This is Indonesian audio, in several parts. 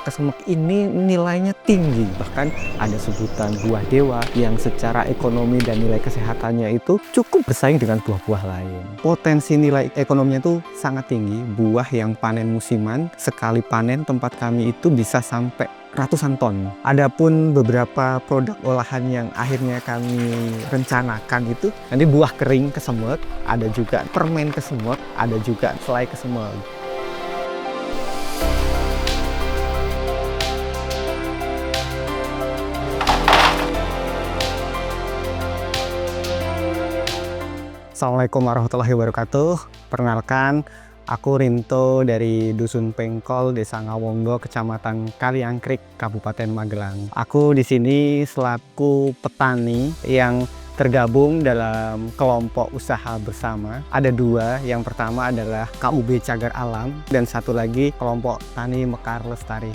kesemek ini nilainya tinggi, bahkan ada sebutan buah dewa yang secara ekonomi dan nilai kesehatannya itu cukup bersaing dengan buah-buah lain. Potensi nilai ekonominya itu sangat tinggi, buah yang panen musiman, sekali panen tempat kami itu bisa sampai ratusan ton. Adapun beberapa produk olahan yang akhirnya kami rencanakan itu nanti buah kering kesemek, ada juga permen kesemek, ada juga selai kesemek. Assalamualaikum warahmatullahi wabarakatuh. Perkenalkan, aku Rinto dari Dusun Pengkol, Desa Ngawonggo, Kecamatan Kaliangkrik, Kabupaten Magelang. Aku di sini selaku petani yang tergabung dalam kelompok usaha bersama. Ada dua, yang pertama adalah KUB Cagar Alam dan satu lagi kelompok Tani Mekar Lestari.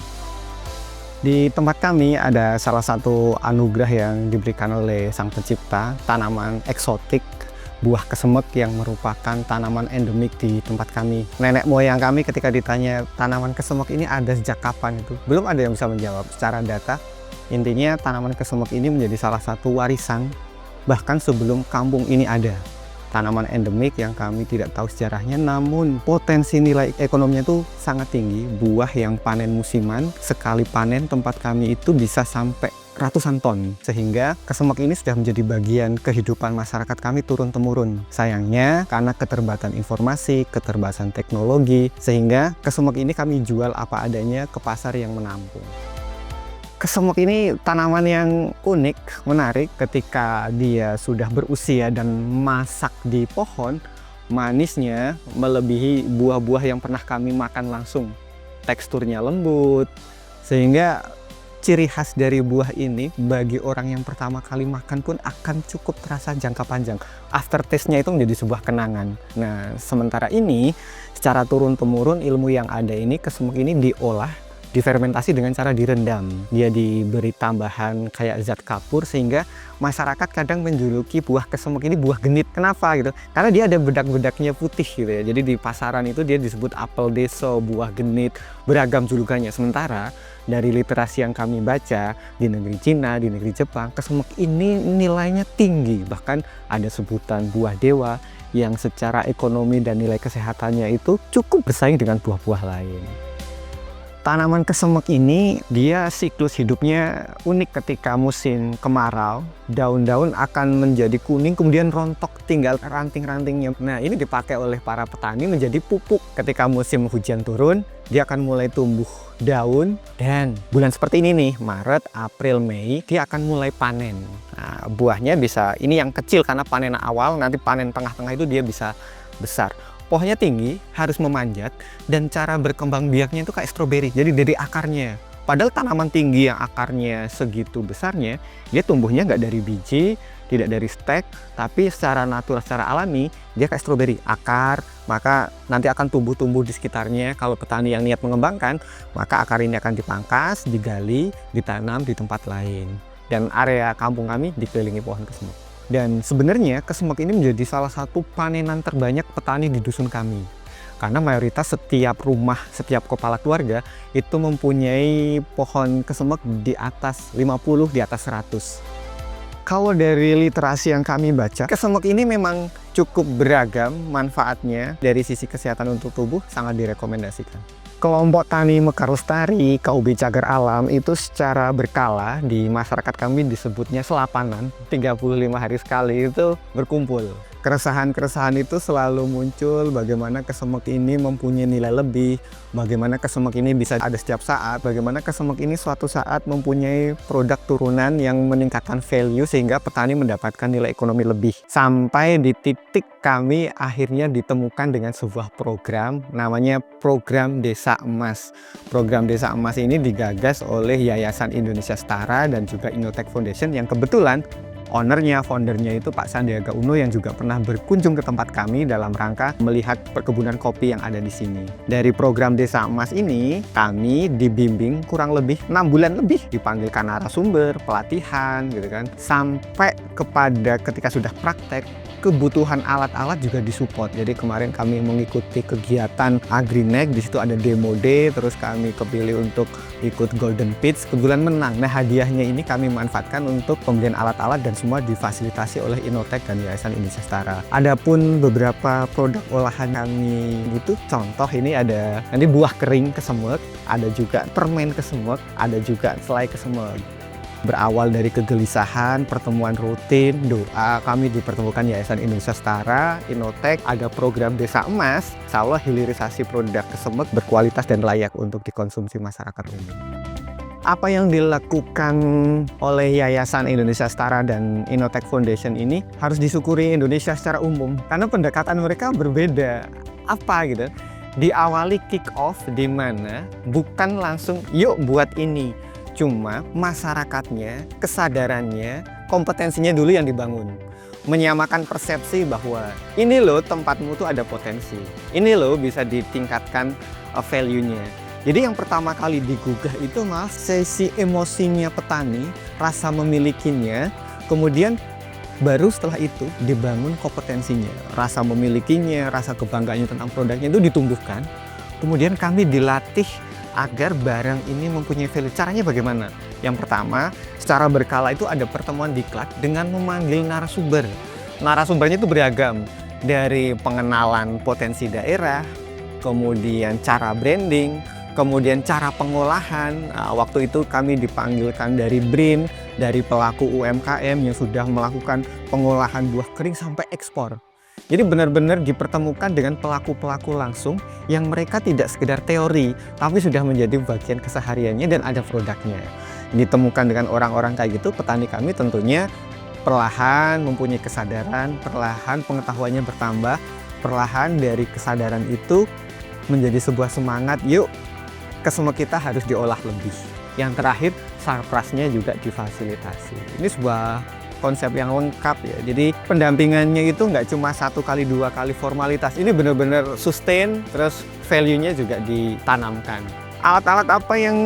Di tempat kami ada salah satu anugerah yang diberikan oleh Sang Pencipta, tanaman eksotik buah kesemek yang merupakan tanaman endemik di tempat kami. Nenek moyang kami ketika ditanya tanaman kesemek ini ada sejak kapan itu, belum ada yang bisa menjawab secara data. Intinya tanaman kesemek ini menjadi salah satu warisan bahkan sebelum kampung ini ada. Tanaman endemik yang kami tidak tahu sejarahnya, namun potensi nilai ekonominya itu sangat tinggi. Buah yang panen musiman, sekali panen tempat kami itu bisa sampai ratusan ton, sehingga kesemek ini sudah menjadi bagian kehidupan masyarakat kami turun-temurun. Sayangnya karena keterbatasan informasi, keterbatasan teknologi, sehingga kesemek ini kami jual apa adanya ke pasar yang menampung. Kesemek ini tanaman yang unik, menarik. Ketika dia sudah berusia dan masak di pohon, manisnya melebihi buah-buah yang pernah kami makan langsung. Teksturnya lembut, sehingga ciri khas dari buah ini bagi orang yang pertama kali makan pun akan cukup terasa jangka panjang. Aftertaste-nya itu menjadi sebuah kenangan. Nah, sementara ini secara turun-temurun ilmu yang ada ini, kesemek ini diolah, difermentasi dengan cara direndam. Dia diberi tambahan kayak zat kapur sehingga masyarakat kadang menjuluki buah kesemek ini buah genit. Kenapa gitu? Karena dia ada bedak-bedaknya putih gitu ya. Jadi di pasaran itu dia disebut apel deso, buah genit, beragam julukannya. Sementara dari literasi yang kami baca di negeri Cina, di negeri Jepang, kesemek ini nilainya tinggi. Bahkan ada sebutan buah dewa yang secara ekonomi dan nilai kesehatannya itu cukup bersaing dengan buah-buah lain. Tanaman kesemek ini dia siklus hidupnya unik. Ketika musim kemarau, daun-daun akan menjadi kuning kemudian rontok, tinggal ranting-rantingnya. Nah, ini dipakai oleh para petani menjadi pupuk. Ketika musim hujan turun, dia akan mulai tumbuh daun, dan bulan seperti ini nih, Maret, April, Mei, dia akan mulai panen. Nah, buahnya bisa, ini yang kecil karena panen awal, nanti panen tengah-tengah itu dia bisa besar. Pohonnya tinggi, harus memanjat, dan cara berkembang biaknya itu kayak stroberi, jadi dari akarnya. Padahal tanaman tinggi yang akarnya segitu besarnya, dia tumbuhnya nggak dari biji, tidak dari stek, tapi secara natural, secara alami, dia kayak stroberi, akar, maka nanti akan tumbuh-tumbuh di sekitarnya. Kalau petani yang niat mengembangkan, maka akar ini akan dipangkas, digali, ditanam di tempat lain. Dan area kampung kami dikelilingi pohon kesemek. Dan sebenarnya kesemek ini menjadi salah satu panenan terbanyak petani di dusun kami. Karena mayoritas setiap rumah, setiap kepala keluarga itu mempunyai pohon kesemek di atas 50, di atas 100. Kalau dari literasi yang kami baca, kesemek ini memang cukup beragam manfaatnya. Dari sisi kesehatan untuk tubuh sangat direkomendasikan. Kelompok Tani Mekar Lestari, KUB Cagar Alam itu secara berkala di masyarakat kami disebutnya selapanan, 35 hari sekali itu berkumpul. Keresahan-keresahan itu selalu muncul, bagaimana kesemek ini mempunyai nilai lebih, bagaimana kesemek ini bisa ada setiap saat, bagaimana kesemek ini suatu saat mempunyai produk turunan yang meningkatkan value sehingga petani mendapatkan nilai ekonomi lebih. Sampai di titik kami akhirnya ditemukan dengan sebuah program, namanya Program Desa Emas. Program Desa Emas ini digagas oleh Yayasan Indonesia Setara dan juga Innotech Foundation yang kebetulan ownernya, foundernya itu Pak Sandiaga Uno yang juga pernah berkunjung ke tempat kami dalam rangka melihat perkebunan kopi yang ada di sini. Dari program Desa Emas ini, kami dibimbing kurang lebih 6 bulan lebih, dipanggilkan narasumber, pelatihan gitu kan, sampai kepada ketika sudah praktek, kebutuhan alat-alat juga disupport. Jadi kemarin kami mengikuti kegiatan Agrinek, di situ ada demo day, terus kami kepilih untuk ikut Golden Pitch, kebetulan menang. Nah, hadiahnya ini kami manfaatkan untuk pembelian alat-alat dan semua difasilitasi oleh Innotek dan Yayasan Indonesia Setara. Adapun beberapa produk olahan kami itu, contoh ini ada nanti buah kering kesemek, ada juga permen kesemek, ada juga selai kesemek. Berawal dari kegelisahan, pertemuan rutin, doa, kami dipertemukan Yayasan Indonesia Setara, Innotek, ada program Desa Emas, insya Allah hilirisasi produk kesemek berkualitas dan layak untuk dikonsumsi masyarakat umum. Apa yang dilakukan oleh Yayasan Indonesia Setara dan Innotek Foundation ini harus disyukuri Indonesia secara umum, karena pendekatan mereka berbeda. Apa gitu? Diawali kick off di mana bukan langsung yuk buat ini. Cuma masyarakatnya, kesadarannya, kompetensinya dulu yang dibangun. Menyamakan persepsi bahwa ini loh tempatmu tuh ada potensi. Ini loh bisa ditingkatkan value-nya. Jadi yang pertama kali digugah itu malah sesi emosinya petani, rasa memilikinya, kemudian baru setelah itu dibangun kompetensinya. Rasa memilikinya, rasa kebanggaannya tentang produknya itu ditumbuhkan. Kemudian kami dilatih agar barang ini mempunyai value. Caranya bagaimana? Yang pertama, secara berkala itu ada pertemuan diklat dengan memanggil narasumber. Narasumbernya itu beragam, dari pengenalan potensi daerah, kemudian cara branding, kemudian cara pengolahan. Waktu itu kami dipanggilkan dari BRIN, dari pelaku UMKM yang sudah melakukan pengolahan buah kering sampai ekspor. Jadi benar-benar dipertemukan dengan pelaku-pelaku langsung yang mereka tidak sekedar teori, tapi sudah menjadi bagian kesehariannya dan ada produknya. Ditemukan dengan orang-orang kayak gitu, petani kami tentunya perlahan mempunyai kesadaran, perlahan pengetahuannya bertambah, perlahan dari kesadaran itu menjadi sebuah semangat, yuk kesemek kita harus diolah lebih. Yang terakhir, sarprasnya juga difasilitasi. Ini sebuah konsep yang lengkap ya. Jadi pendampingannya itu nggak cuma 1 kali 2 kali formalitas. Ini benar-benar sustain, terus value-nya juga ditanamkan. Alat-alat apa yang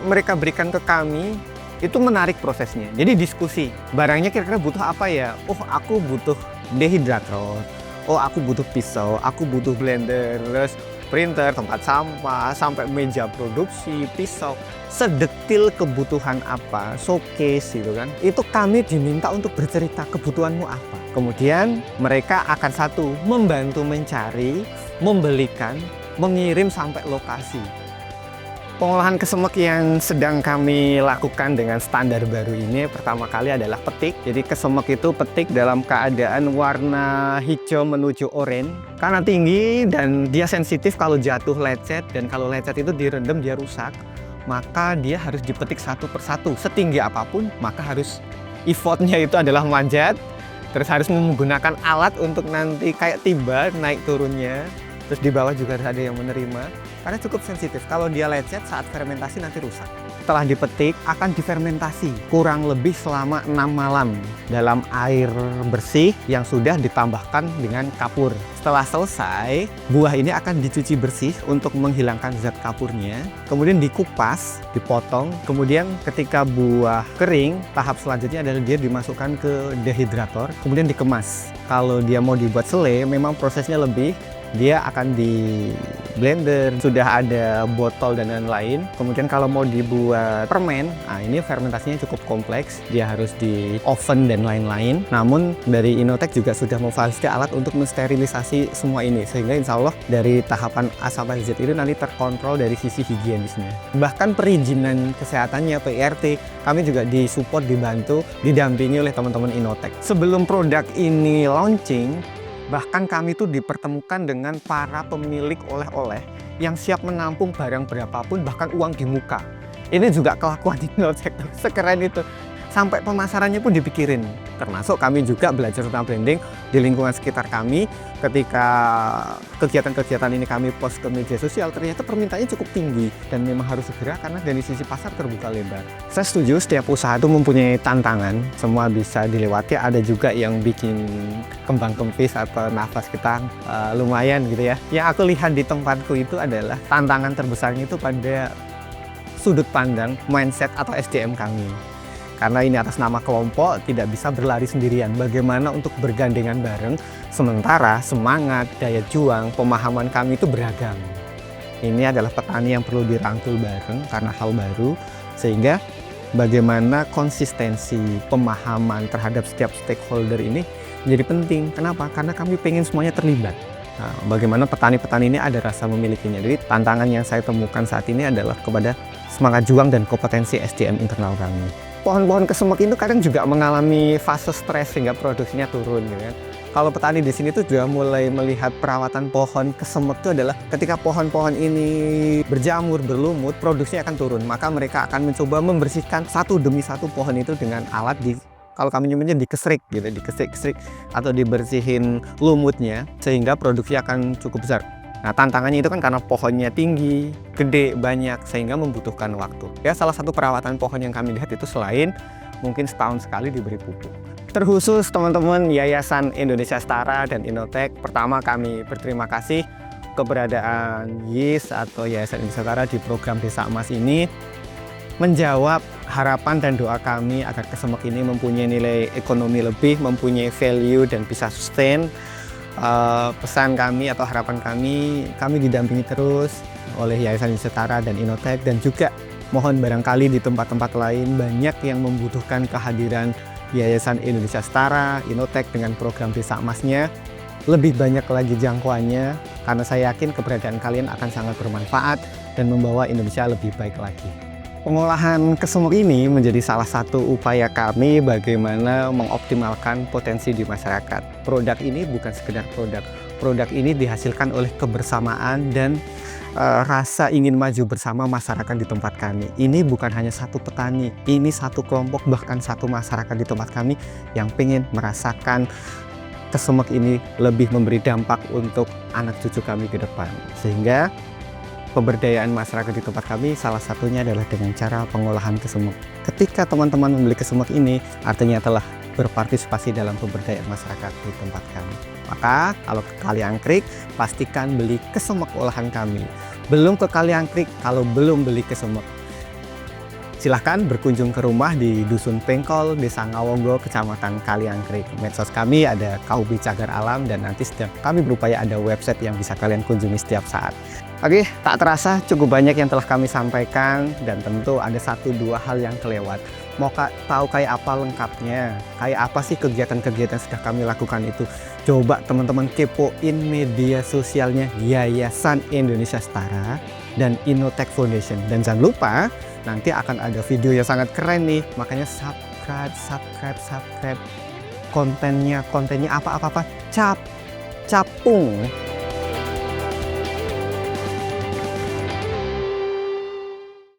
mereka berikan ke kami itu menarik prosesnya. Jadi diskusi, barangnya kira-kira butuh apa ya? Oh, aku butuh dehidrator. Oh, aku butuh pisau, aku butuh blender, terus printer, tempat sampah, sampai meja produksi, pisau. Sedetil kebutuhan apa, showcase gitu kan. Itu kami diminta untuk bercerita kebutuhanmu apa. Kemudian mereka akan satu, membantu mencari, membelikan, mengirim sampai lokasi. Pengolahan kesemek yang sedang kami lakukan dengan standar baru ini pertama kali adalah petik. Jadi kesemek itu petik dalam keadaan warna hijau menuju oranye karena tinggi dan dia sensitif kalau jatuh lecet, dan kalau lecet itu direndam dia rusak. Maka dia harus dipetik satu persatu. Setinggi apapun maka harus effortnya itu adalah manjat, terus harus menggunakan alat untuk nanti kayak timba naik turunnya. Terus di bawah juga harus ada yang menerima, karena cukup sensitif. Kalau dia lecet saat fermentasi nanti rusak. Setelah dipetik akan difermentasi kurang lebih selama 6 malam dalam air bersih yang sudah ditambahkan dengan kapur. Setelah selesai, buah ini akan dicuci bersih untuk menghilangkan zat kapurnya. Kemudian dikupas, dipotong. Kemudian ketika buah kering, tahap selanjutnya adalah dia dimasukkan ke dehidrator, kemudian dikemas. Kalau dia mau dibuat selai, memang prosesnya lebih. Dia akan di blender, sudah ada botol dan lain-lain. Kemudian kalau mau dibuat permen, nah ini fermentasinya cukup kompleks, dia harus di oven dan lain-lain. Namun dari Innotek juga sudah memfasilitasi alat untuk mensterilisasi semua ini, sehingga insya Allah dari tahapan A sampai Z itu nanti terkontrol dari sisi higienisnya. Bahkan perizinan kesehatannya, PRT, kami juga disupport, dibantu, didampingi oleh teman-teman Innotek. Sebelum produk ini launching, bahkan kami tuh dipertemukan dengan para pemilik oleh-oleh yang siap menampung barang berapapun, bahkan uang di muka. Ini juga kelakuan di sektor sekeren itu. sampai pemasarannya pun dipikirin. Termasuk kami juga belajar tentang branding di lingkungan sekitar kami. Ketika kegiatan-kegiatan ini kami post ke media sosial, ternyata permintaannya cukup tinggi dan memang harus segera karena dari sisi pasar terbuka lebar. Saya setuju setiap usaha itu mempunyai tantangan, semua bisa dilewati. Ada juga yang bikin kembang kempis atau nafas kita lumayan gitu ya. Yang aku lihat di tempatku itu adalah tantangan terbesarnya itu pada sudut pandang, mindset atau SDM kami. Karena ini atas nama kelompok, tidak bisa berlari sendirian. Bagaimana untuk bergandengan bareng, sementara semangat, daya juang, pemahaman kami itu beragam. Ini adalah petani yang perlu dirangkul bareng karena hal baru, sehingga bagaimana konsistensi pemahaman terhadap setiap stakeholder ini menjadi penting. Kenapa? Karena kami pengen semuanya terlibat. Nah, bagaimana petani-petani ini ada rasa memilikinya. Jadi tantangan yang saya temukan saat ini adalah kepada semangat juang dan kompetensi SDM internal kami. Pohon-pohon kesemek itu kadang juga mengalami fase stres sehingga produksinya turun gitu kan. Kalau petani di sini tuh juga mulai melihat perawatan pohon kesemek itu adalah ketika pohon-pohon ini berjamur, berlumut, produksinya akan turun. Maka mereka akan mencoba membersihkan satu demi satu pohon itu dengan alat kalau kami nyebutnya dikesrik gitu, dikesrik atau dibersihin lumutnya sehingga produksi akan cukup besar. Nah, tantangannya itu kan karena pohonnya tinggi, gede, banyak, sehingga membutuhkan waktu. Ya, salah satu perawatan pohon yang kami lihat itu selain mungkin setahun sekali diberi pupuk. Terkhusus teman-teman Yayasan Indonesia Setara dan Innotek, pertama kami berterima kasih keberadaan YIS atau Yayasan Indonesia Setara di program Desa Emas ini menjawab harapan dan doa kami agar kesemek ini mempunyai nilai ekonomi lebih, mempunyai value dan bisa sustain. Pesan kami atau harapan kami didampingi terus oleh Yayasan Indonesia Setara dan Innotek, dan juga mohon barangkali di tempat-tempat lain banyak yang membutuhkan kehadiran Yayasan Indonesia Setara, Innotek dengan program Desa Emasnya lebih banyak lagi jangkauannya, karena saya yakin keberadaan kalian akan sangat bermanfaat dan membawa Indonesia lebih baik lagi. Pengolahan kesemek ini menjadi salah satu upaya kami bagaimana mengoptimalkan potensi di masyarakat. Produk ini bukan sekedar produk. Produk ini dihasilkan oleh kebersamaan dan rasa ingin maju bersama masyarakat di tempat kami. Ini bukan hanya satu petani, ini satu kelompok, bahkan satu masyarakat di tempat kami yang ingin merasakan kesemek ini lebih memberi dampak untuk anak cucu kami ke depan. Sehingga pemberdayaan masyarakat di tempat kami salah satunya adalah dengan cara pengolahan kesemek. Ketika teman-teman membeli kesemek ini, artinya telah berpartisipasi dalam pemberdayaan masyarakat di tempat kami. Maka kalau ke Kaliangkrik, pastikan beli kesemek olahan kami. Belum ke Kaliangkrik, kalau belum beli kesemek, silahkan berkunjung ke rumah di Dusun Pengkol, Desa Ngawonggo, Kecamatan Kaliangkrik. Medsos kami ada KUB Cagar Alam, dan nanti setiap kami berupaya ada website yang bisa kalian kunjungi setiap saat. Oke, tak terasa cukup banyak yang telah kami sampaikan, dan tentu ada 1-2 hal yang kelewat. Mau tahu kayak apa lengkapnya, kayak apa sih kegiatan-kegiatan yang sudah kami lakukan itu, coba teman-teman kepoin media sosialnya Yayasan Indonesia Setara dan Innotek Foundation. Dan jangan lupa, nanti akan ada video yang sangat keren nih, makanya subscribe. Kontennya apa-apa, capung.